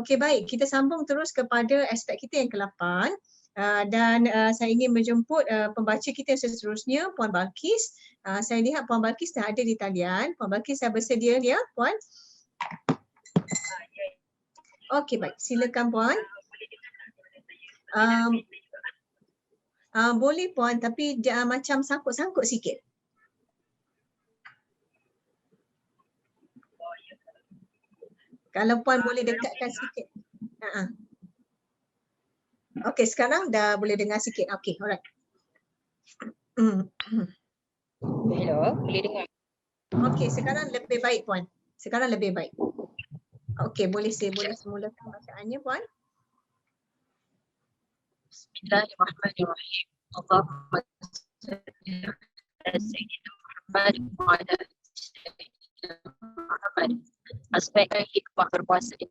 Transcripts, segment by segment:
Okey, baik. Kita sambung terus kepada aspek kita yang ke-8 dan saya ingin menjemput pembaca kita yang seterusnya, Puan Balkis. Saya lihat Puan Balkis dah ada di talian. Puan Balkis dah bersedia ya, Puan? Okey, baik. Silakan Puan. Boleh Puan, tapi macam sangkut-sangkut sikit. Kalau Puan boleh dekatkan sikit. Okey, sekarang dah boleh dengar sikit. Okey, alright. Hello, boleh dengar? Okey, sekarang lebih baik Puan. Sekarang lebih baik. Okey, boleh semulakan bacaannya Puan. Bismillahirrahmanirrahim. Allahumma salli ala sayyidina Muhammad wa ala sayyidina Muhammad. Aspek hikmah berpuasa di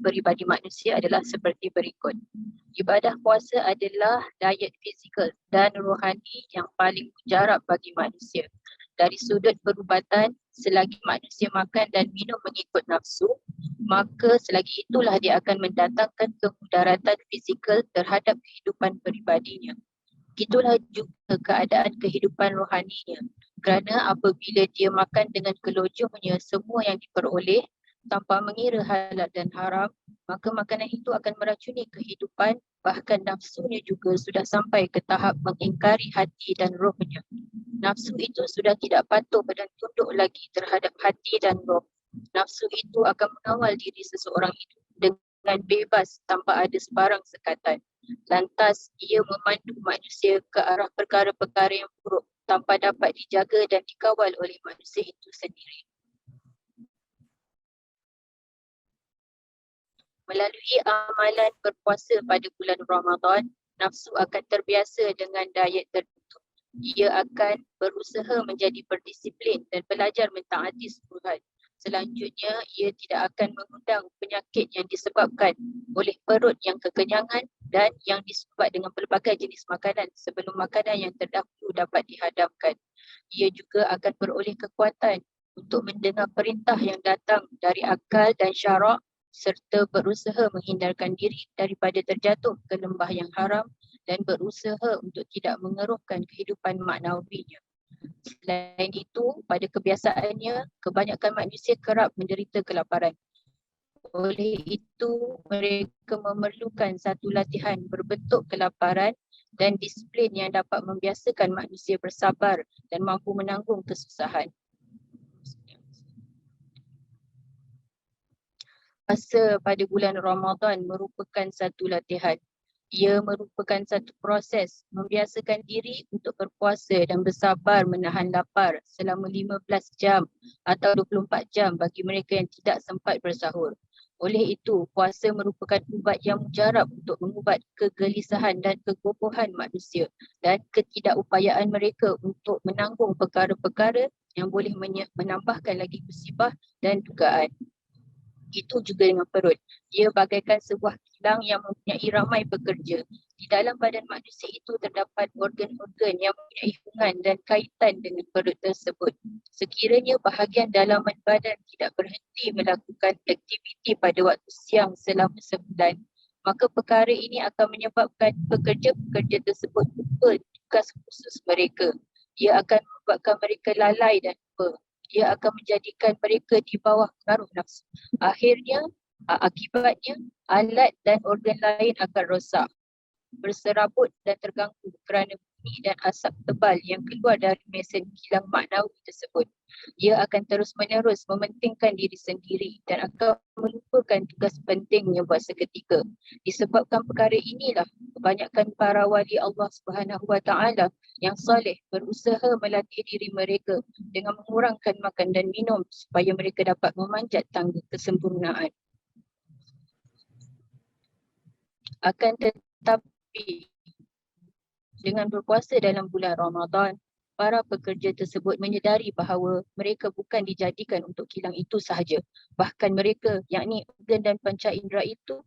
peribadi manusia adalah seperti berikut. Ibadah puasa adalah diet fizikal dan rohani yang paling mujarab bagi manusia. Dari sudut perubatan, selagi manusia makan dan minum mengikut nafsu, maka selagi itulah dia akan mendatangkan kemudaratan fizikal terhadap kehidupan peribadinya. Itulah juga keadaan kehidupan rohaninya. Kerana apabila dia makan dengan kelojohnya semua yang diperoleh tanpa mengira halal dan haram, maka makanan itu akan meracuni kehidupan, bahkan nafsunya juga sudah sampai ke tahap mengingkari hati dan rohnya. Nafsu itu sudah tidak patuh dan tunduk lagi terhadap hati dan roh. Nafsu itu akan mengawal diri seseorang itu dengan bebas tanpa ada sebarang sekatan. Lantas ia memandu manusia ke arah perkara-perkara yang buruk tanpa dapat dijaga dan dikawal oleh manusia itu sendiri. Melalui amalan berpuasa pada bulan Ramadan, nafsu akan terbiasa dengan diet tertentu. Ia akan berusaha menjadi berdisiplin dan belajar mentaati suruhan. Selanjutnya, ia tidak akan mengundang penyakit yang disebabkan oleh perut yang kekenyangan dan yang disumbat dengan pelbagai jenis makanan sebelum makanan yang terdahulu dapat dihadamkan. Ia juga akan beroleh kekuatan untuk mendengar perintah yang datang dari akal dan syarak serta berusaha menghindarkan diri daripada terjatuh ke lembah yang haram dan berusaha untuk tidak mengeruhkan kehidupan maknawinya. Selain itu, pada kebiasaannya, kebanyakan manusia kerap menderita kelaparan. Oleh itu, mereka memerlukan satu latihan berbentuk kelaparan dan disiplin yang dapat membiasakan manusia bersabar dan mampu menanggung kesusahan. Puasa pada bulan Ramadan merupakan satu latihan. Ia merupakan satu proses membiasakan diri untuk berpuasa dan bersabar menahan lapar selama 15 jam atau 24 jam bagi mereka yang tidak sempat bersahur. Oleh itu, puasa merupakan ubat yang mujarab untuk mengubat kegelisahan dan kegopohan manusia dan ketidakupayaan mereka untuk menanggung perkara-perkara yang boleh menambahkan lagi musibah dan dugaan. Itu juga dengan perut. Dia bagaikan sebuah kilang yang mempunyai ramai pekerja. Di dalam badan manusia itu terdapat organ-organ yang mempunyai hubungan dan kaitan dengan perut tersebut. Sekiranya bahagian dalaman badan tidak berhenti melakukan aktiviti pada waktu siang selama sebulan, maka perkara ini akan menyebabkan pekerja-pekerja tersebut lupa tugas khusus mereka. Ia akan membuatkan mereka lalai dan lupa. Ia akan menjadikan mereka di bawah pengaruh nafsu. Akhirnya, akibatnya, alat dan organ lain akan rosak, berserabut dan terganggu kerana bunyi dan asap tebal yang keluar dari mesin kilang maknawi tersebut. Ia akan terus-menerus mementingkan diri sendiri dan akan melupakan tugas pentingnya buat seketika. Disebabkan perkara inilah, kebanyakan para wali Allah SWT yang soleh berusaha melatih diri mereka dengan mengurangkan makan dan minum supaya mereka dapat memanjat tangga kesempurnaan. Akan tetapi, dengan berpuasa dalam bulan Ramadan, para pekerja tersebut menyedari bahawa mereka bukan dijadikan untuk kilang itu sahaja. Bahkan mereka, yakni organ dan panca indera itu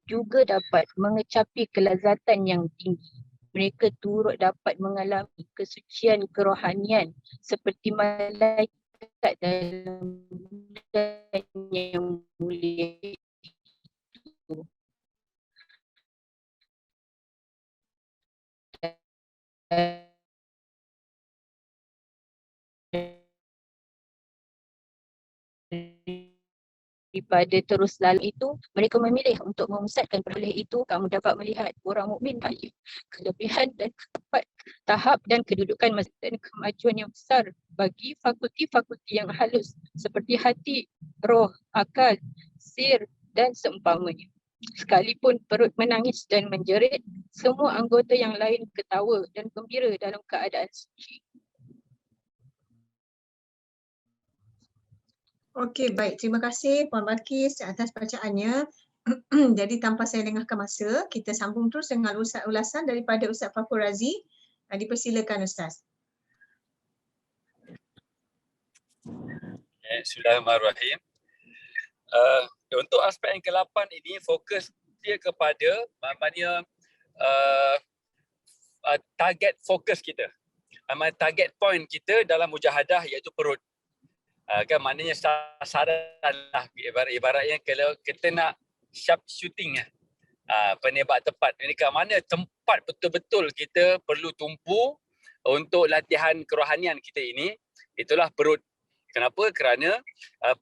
juga dapat mengecapi kelazatan yang tinggi. Mereka turut dapat mengalami kesucian kerohanian seperti malaikat dalam bulan yang mulia itu. Daripada terus lalu itu, mereka memilih untuk memusatkan peroleh itu. Kamu dapat melihat orang mukmin kaya kelebihan dan tahap dan kedudukan dan kemajuan yang besar bagi fakulti-fakulti yang halus seperti hati, roh, akal, sir dan seumpamanya. Sekalipun perut menangis dan menjerit, semua anggota yang lain ketawa dan gembira dalam keadaan suci. Okey, baik. Terima kasih Puan Balkis atas bacaannya. Jadi tanpa saya lengahkan masa, kita sambung terus dengan ulasan daripada Ustaz Fafur Razi. Dipersilakan Ustaz. Bismillahirrahmanirrahim. Untuk aspek yang ke-8 ini fokus dia kepada maknanya target fokus kita. Target point kita dalam mujahadah iaitu perut. Kan maknanya sasaran lah, ibaratnya kalau kita nak sharp shooting penembak tepat. Ini ke mana tempat betul-betul kita perlu tumpu untuk latihan kerohanian kita ini, itulah perut. Kenapa? Kerana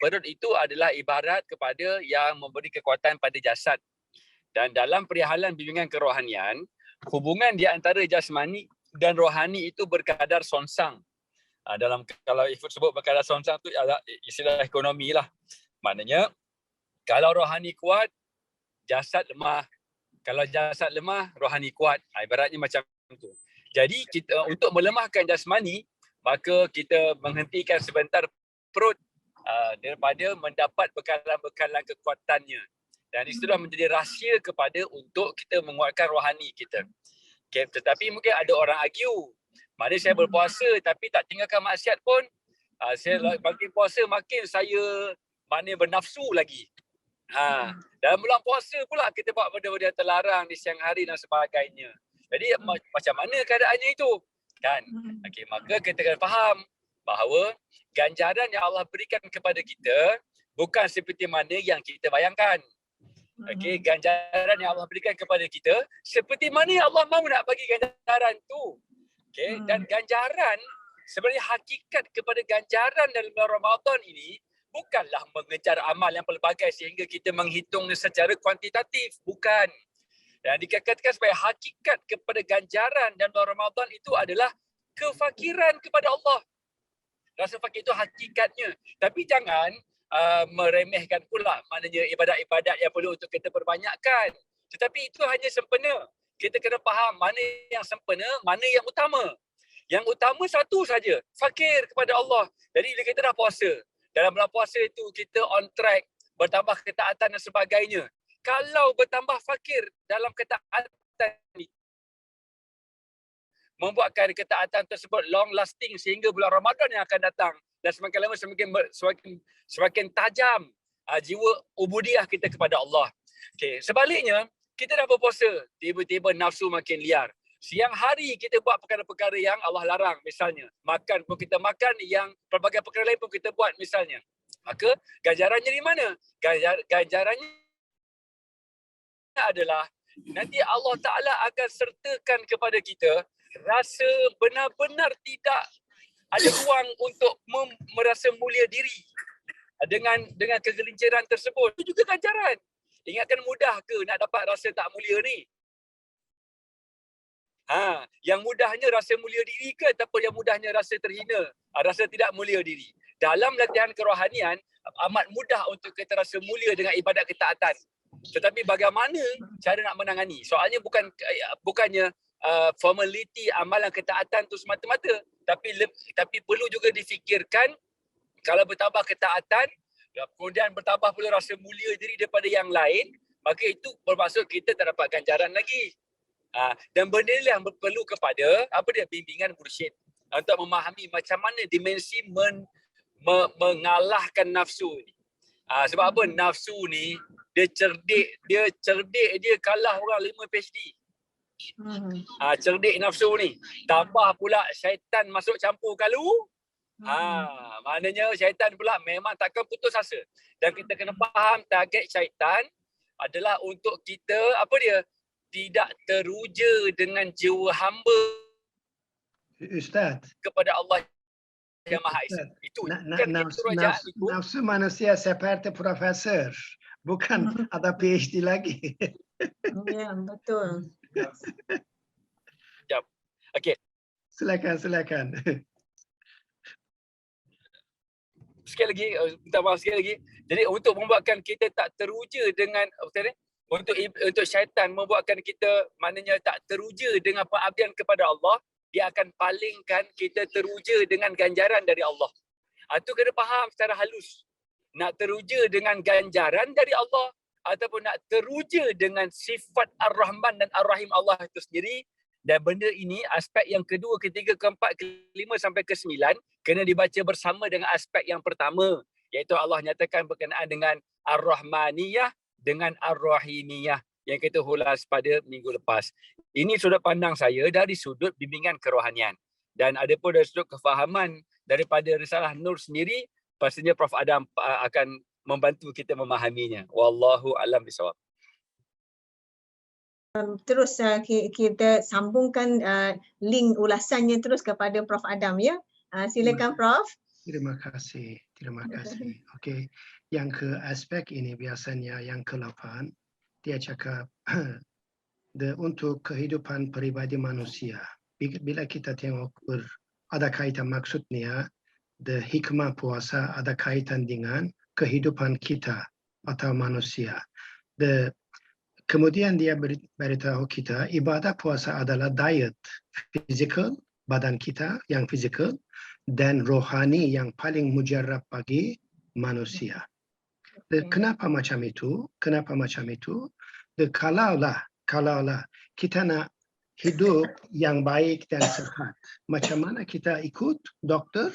perut itu adalah ibarat kepada yang memberi kekuatan pada jasad. Dan dalam perihalan bimbingan kerohanian, hubungan di antara jasmani dan rohani itu berkadar songsang. Dalam kalau Ifut sebut berkadar songsang tu adalah istilah ekonomi lah. Maknanya kalau rohani kuat, jasad lemah. Kalau jasad lemah, rohani kuat. Ibaratnya macam tu. Jadi kita untuk melemahkan jasmani, maka kita menghentikan sebentar perut daripada mendapat bekalan-bekalan kekuatannya. Dan itulah menjadi rahsia kepada untuk kita menguatkan rohani kita. Okay, tetapi mungkin ada orang argue, maknanya saya berpuasa tapi tak tinggalkan maksiat pun, saya makin puasa makin saya maknanya bernafsu lagi. Dalam bulan puasa pula kita buat benda-benda yang terlarang di siang hari dan sebagainya. Jadi macam mana keadaannya itu? Kan? Okey, maka kita kena faham bahawa ganjaran yang Allah berikan kepada kita bukan seperti mana yang kita bayangkan. Okey, ganjaran yang Allah berikan kepada kita seperti mana yang Allah mahu nak bagi ganjaran tu. Okey, dan ganjaran sebenarnya hakikat kepada ganjaran dalam bulan Ramadan ini bukanlah mengejar amal yang pelbagai sehingga kita menghitungnya secara kuantitatif, bukan. Dan dikatakan sebagai hakikat kepada ganjaran dan bulan Ramadan itu adalah kefakiran kepada Allah. Rasa fakir itu hakikatnya. Tapi jangan meremehkan pula maknanya ibadat-ibadat yang perlu untuk kita perbanyakkan. Tetapi itu hanya sempena. Kita kena faham mana yang sempena, mana yang utama. Yang utama satu saja, fakir kepada Allah. Jadi bila kita dah puasa, dalam bulan puasa itu kita on track, bertambah ketaatan dan sebagainya. Kalau bertambah fakir dalam ketaatan ini, membuatkan ketaatan tersebut long lasting sehingga bulan Ramadan yang akan datang, dan semakin lama semakin tajam jiwa ubudiah kita kepada Allah. Okay. Sebaliknya, kita dah berpuasa, tiba-tiba nafsu makin liar. Siang hari kita buat perkara-perkara yang Allah larang, misalnya makan pun kita makan, yang pelbagai perkara lain pun kita buat misalnya. Maka ganjarannya di mana? Ganjarannya adalah nanti Allah Ta'ala akan sertakan kepada kita rasa benar-benar tidak ada ruang untuk merasa mulia diri dengan kegelinciran tersebut. Itu juga ganjaran. Ingatkan, mudah ke nak dapat rasa tak mulia ni? Yang mudahnya rasa mulia diri ke ataupun yang mudahnya rasa terhina, rasa tidak mulia diri? Dalam latihan kerohanian amat mudah untuk kita rasa mulia dengan ibadat ketaatan. Tetapi bagaimana cara nak menangani? Soalnya bukannya formaliti amalan ketaatan tu semata-mata, tapi perlu juga difikirkan kalau bertambah ketaatan, kemudian bertambah pula rasa mulia diri daripada yang lain, maka itu bermaksud kita tak dapat ganjaran lagi. Dan benda yang perlu kepada bimbingan mursyid. untuk memahami macam mana dimensi mengalahkan nafsu ni. Sebab apa? Nafsu ni dia cerdik, dia kalah orang 5 PhD. Cerdik nafsu ni. Tambah pula syaitan masuk campur kalau. Maknanya syaitan pula memang takkan putus asa. Dan kita kena faham target syaitan adalah untuk kita, apa dia? Tidak teruja dengan jiwa hamba Ustaz, kepada Allah yang Maha Esa. Itu. nafsu manusia seperti profesor, bukan ada PhD lagi. Ya, betul. Okey. Silakan. Sekali lagi, minta maaf sekali lagi. Jadi untuk membuatkan kita tak teruja dengan untuk syaitan membuatkan kita maknanya tak teruja dengan pengabdian kepada Allah, dia akan palingkan kita teruja dengan ganjaran dari Allah. Itu kena faham secara halus. Nak teruja dengan ganjaran dari Allah ataupun nak teruja dengan sifat Ar-Rahman dan Ar-Rahim Allah itu sendiri. Dan benda ini aspek yang kedua, ketiga, keempat, kelima sampai ke-9 kena dibaca bersama dengan aspek yang pertama, iaitu Allah nyatakan berkenaan dengan Ar-Rahmaniyah dengan Ar-Rahimiyah yang kita ulas pada minggu lepas. Ini sudut pandang saya dari sudut bimbingan kerohanian. Dan ada pun dari sudut kefahaman daripada Risalah Nur sendiri, pastinya Prof Adam akan membantu kita memahaminya. Wallahu a'lam bishawab. Terus kita sambungkan link ulasannya terus kepada Prof Adam, ya. Silakan Prof. Terima kasih. Okey. Yang ke aspek ini biasanya yang ke-8 dia cakap untuk kehidupan peribadi manusia. Bila kita tengok ada kaitan maksudnya, hikmah puasa ada kaitan dengan kehidupan kita atau manusia. Kemudian dia beritahu kita ibadah puasa adalah diet fizikal, badan kita yang fizikal, dan rohani yang paling mujarab bagi manusia. Kenapa macam itu? Kalaulah kita nak hidup yang baik dan sehat, macam mana kita ikut doktor?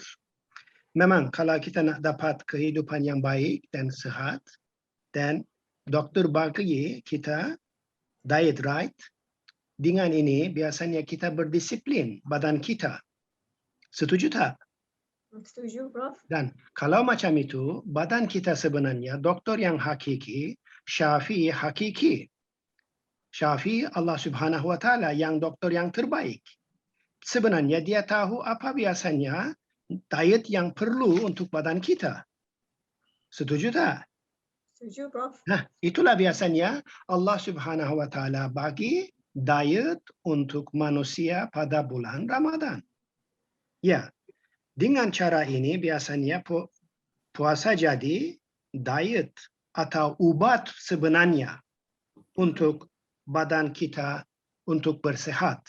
Memang kalau kita nak dapat kehidupan yang baik dan sehat, dan doktor bagi kita diet, right? Dengan ini biasanya kita berdisiplin badan kita. Setuju tak? Setuju, Prof. Dan kalau macam itu, badan kita sebenarnya doktor yang hakiki, Syafi'i hakiki. Syafi'i Allah Subhanahu wa Ta'ala yang doktor yang terbaik. Sebenarnya dia tahu apa biasanya diet yang perlu untuk badan kita. Setuju tak? Setuju, Prof. Nah, itulah biasanya Allah Subhanahu wa Ta'ala bagi diet untuk manusia pada bulan Ramadan. Ya, dengan cara ini biasanya puasa jadi diet atau ubat sebenarnya untuk badan kita untuk bersehat.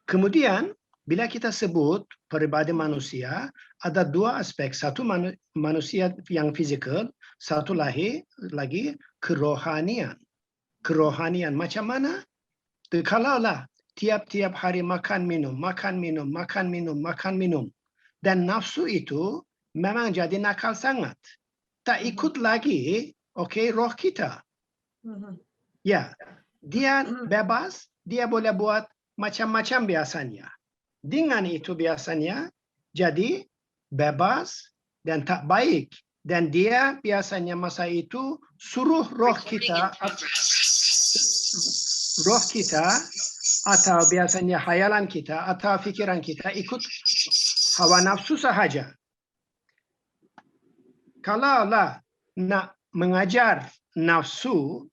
Kemudian, bila kita sebut peribadi manusia, ada dua aspek. Satu manusia yang fizikal, satu lagi kerohanian. Kerohanian macam mana? Kalaulah tiap-tiap hari makan minum, dan nafsu itu memang jadi nakal sangat. Tak ikut lagi, roh kita. Ya, dia bebas, dia boleh buat macam-macam biasanya. Dengan itu biasanya jadi bebas dan tak baik. Dan dia biasanya masa itu suruh roh kita atau biasanya hayalan kita atau fikiran kita ikut hawa nafsu sahaja. Kalaulah nak mengajar nafsu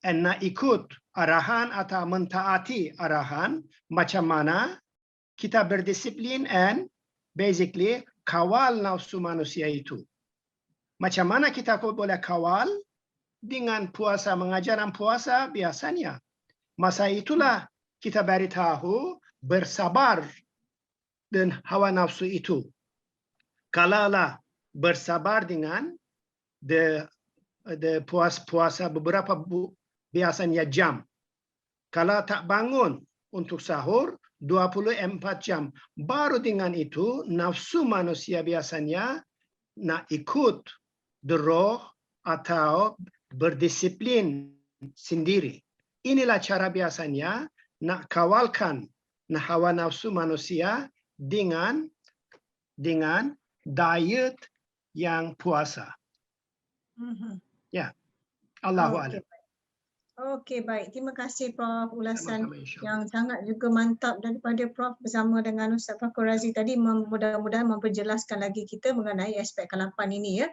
dan nak ikut arahan atau mentaati arahan, macam mana kita berdisiplin and basically kawal nafsu manusia itu. Macam mana kita boleh kawal? Dengan puasa, mengajaran puasa biasanya. Masa itulah kita beritahu bersabar dengan hawa nafsu itu. Kalaulah bersabar dengan puasa beberapa biasanya jam. Kalau tak bangun untuk sahur, 24 jam. Baru dengan itu nafsu manusia biasanya nak ikut roh atau berdisiplin sendiri. Inilah cara biasanya nak kawalkan hawa nafsu manusia dengan diet yang puasa. Ya, Allahu a'lam. Okey, baik. Terima kasih Prof ulasan Sama-sama, insyaAllah. yang sangat juga mantap daripada Prof bersama dengan Ustaz Fakhur Razi tadi, mudah-mudahan memperjelaskan lagi kita mengenai aspek ke-8 ini ya.